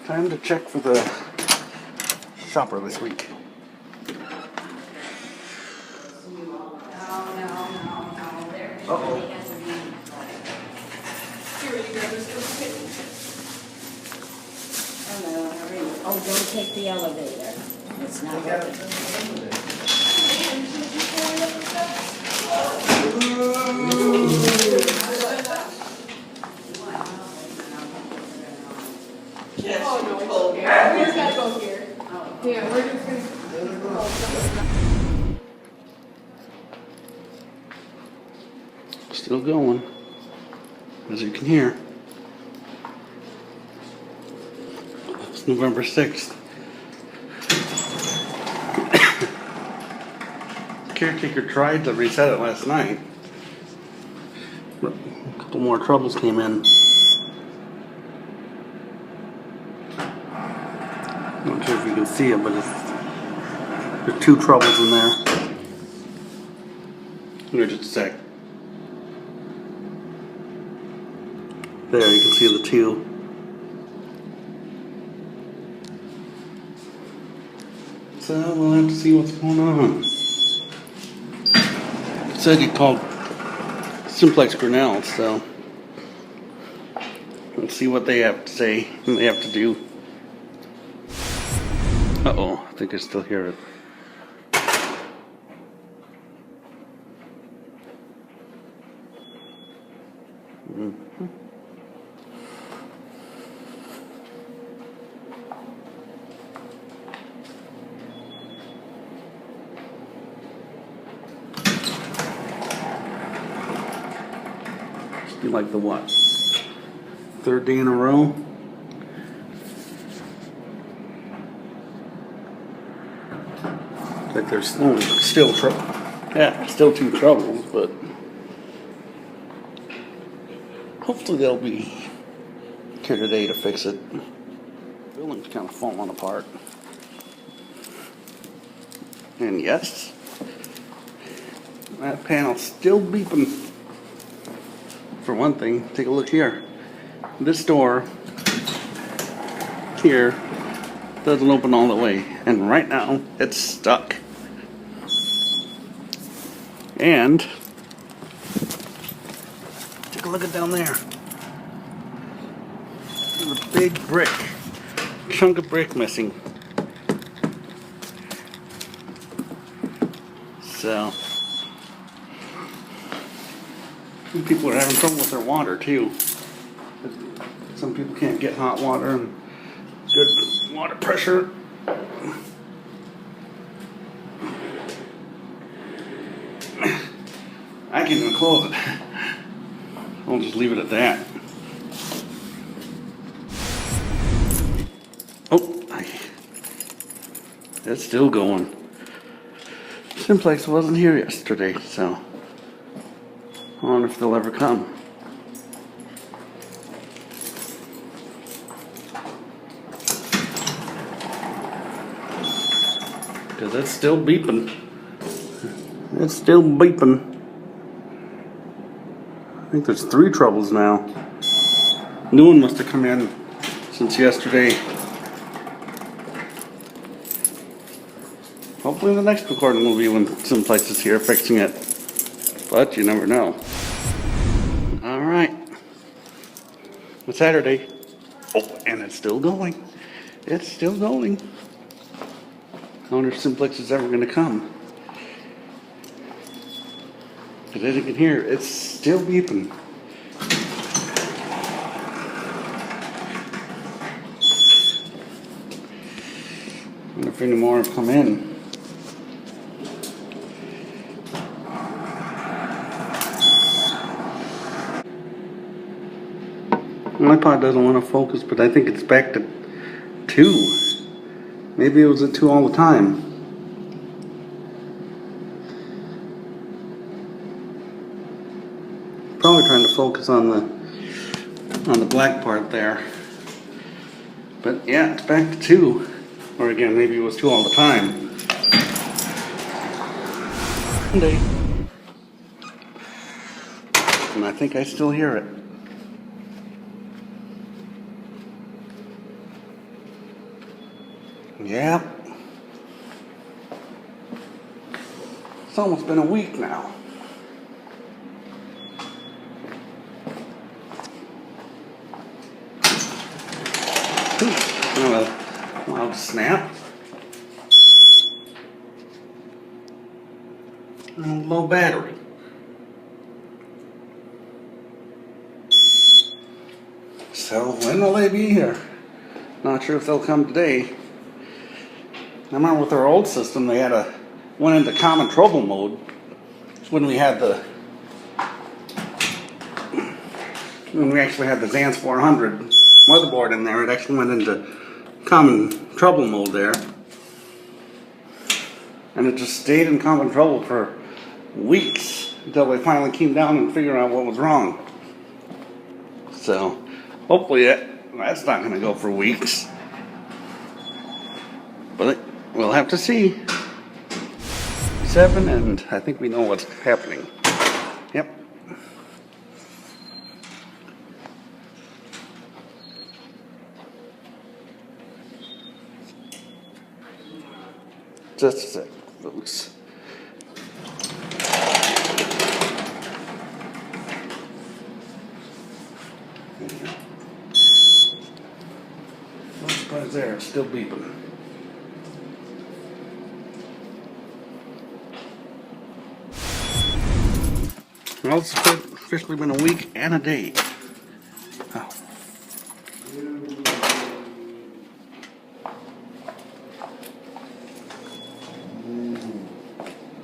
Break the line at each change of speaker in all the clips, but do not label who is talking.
Time to check for the shopper this week. Uh-oh.
Oh, don't take the elevator. It's not working.
Oh, no. We just gotta go here. Yeah, we're just gonna.
Still going, as you can hear. It's November 6th. Caretaker tried to reset it last night, but a couple more troubles came in. Not sure if you can see it, but there's two troubles in there. Here, just a sec. There, you can see the two. So we'll have to see what's going on. It said he called Simplex Grinnell, so let's see what they have to say and they have to do. Uh-oh, I think I still hear it. Mm-hmm. Be like the what? Third day in a row? Like there's still trouble. Yeah, still two troubles, but hopefully they'll be here today to fix it. The building's kind of falling apart. And yes, that panel's still beeping. For one thing, take a look here. This door here doesn't open all the way, and right now it's stuck. And take a look at down there. There's a big brick, chunk of brick missing. So people are having trouble with their water too. Some people can't get hot water and good water pressure. I can't even close it. I'll just leave it at that. Oh, it's still going. Simplex wasn't here yesterday, so I wonder if they'll ever come. Because it's still beeping. It's still beeping. I think there's three troubles now. New one must have come in since yesterday. Hopefully the next recording will be when Simplex is here fixing it. But you never know. Alright. It's Saturday. Oh, and it's still going. It's still going. I wonder if Simplex is ever going to come. Because as you can hear, it's still beeping. I wonder if any more have come in. My iPod doesn't want to focus, but I think it's back to 2. Maybe it was at 2 all the time. Probably trying to focus on the black part there. But yeah, it's back to 2. Or again, maybe it was 2 all the time. Monday. And I think I still hear it. Yeah. It's almost been a week now. A loud snap. Low battery. So when will they be here? Not sure if they'll come today. I remember with our old system, they went into common trouble mode when we actually had the Zans 400 motherboard in there. It actually went into common trouble mode there, and it just stayed in common trouble for weeks until they finally came down and figured out what was wrong. So hopefully that's not going to go for weeks, but we'll have to see. 7, and I think we know what's happening. Yep. Just a sec, folks. No surprise there, it's still beeping. Well, it's officially been a week and a day. Oh.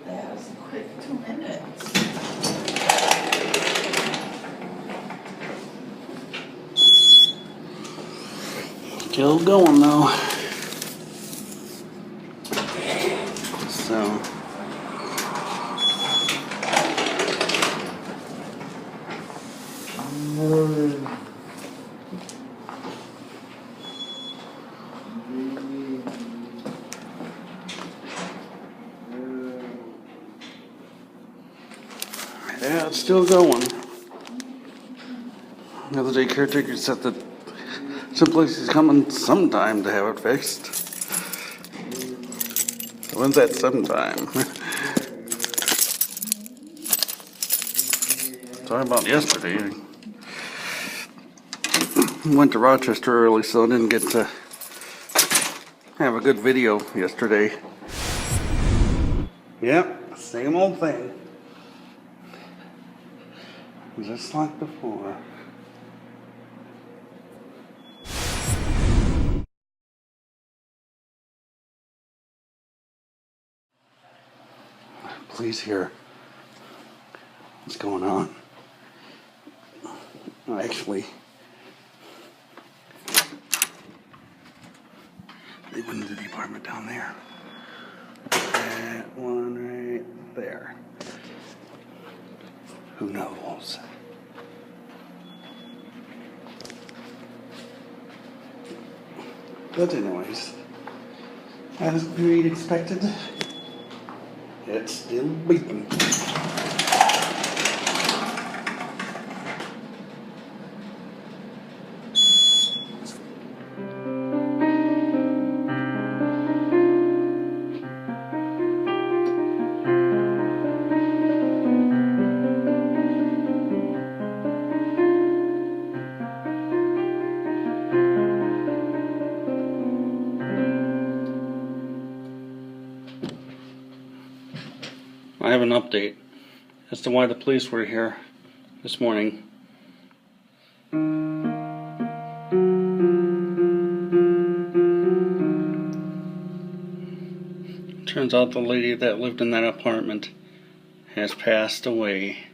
That was a quick 2 minutes.
Still going though. So. Yeah, it's still going. The other day, caretaker said that someplace is coming sometime to have it fixed. So when's that sometime? Sorry about yesterday. I went to Rochester early, so I didn't get to have a good video yesterday. Yep, same old thing. Just like before. Please hear what's going on. Actually, they went into the apartment down there. That one right there. Who knows? But anyways, as we'd expected, it's still beeping. I have an update as to why the police were here this morning. Turns out the lady that lived in that apartment has passed away.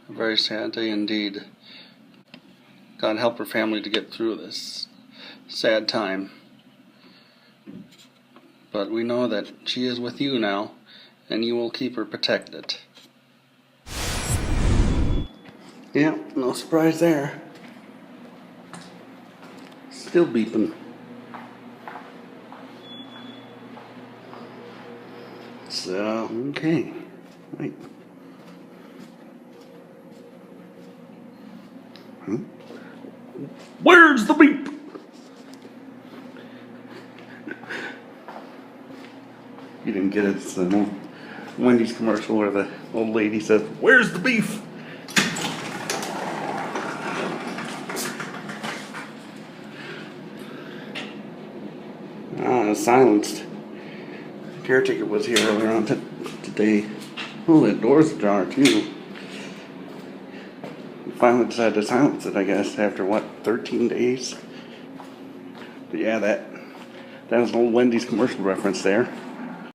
A very sad day indeed. God help her family to get through this sad time. But we know that she is with you now, and you will keep her protected. Yeah, no surprise there. Still beeping. So, okay. Right. Where's the beep? You didn't get it. It's an old Wendy's commercial where the old lady says, "Where's the beef?" Silenced. The caretaker was here earlier on today. Oh, that door's ajar too. We finally decided to silence it, I guess, after what, 13 days? But yeah, that was an old Wendy's commercial reference there.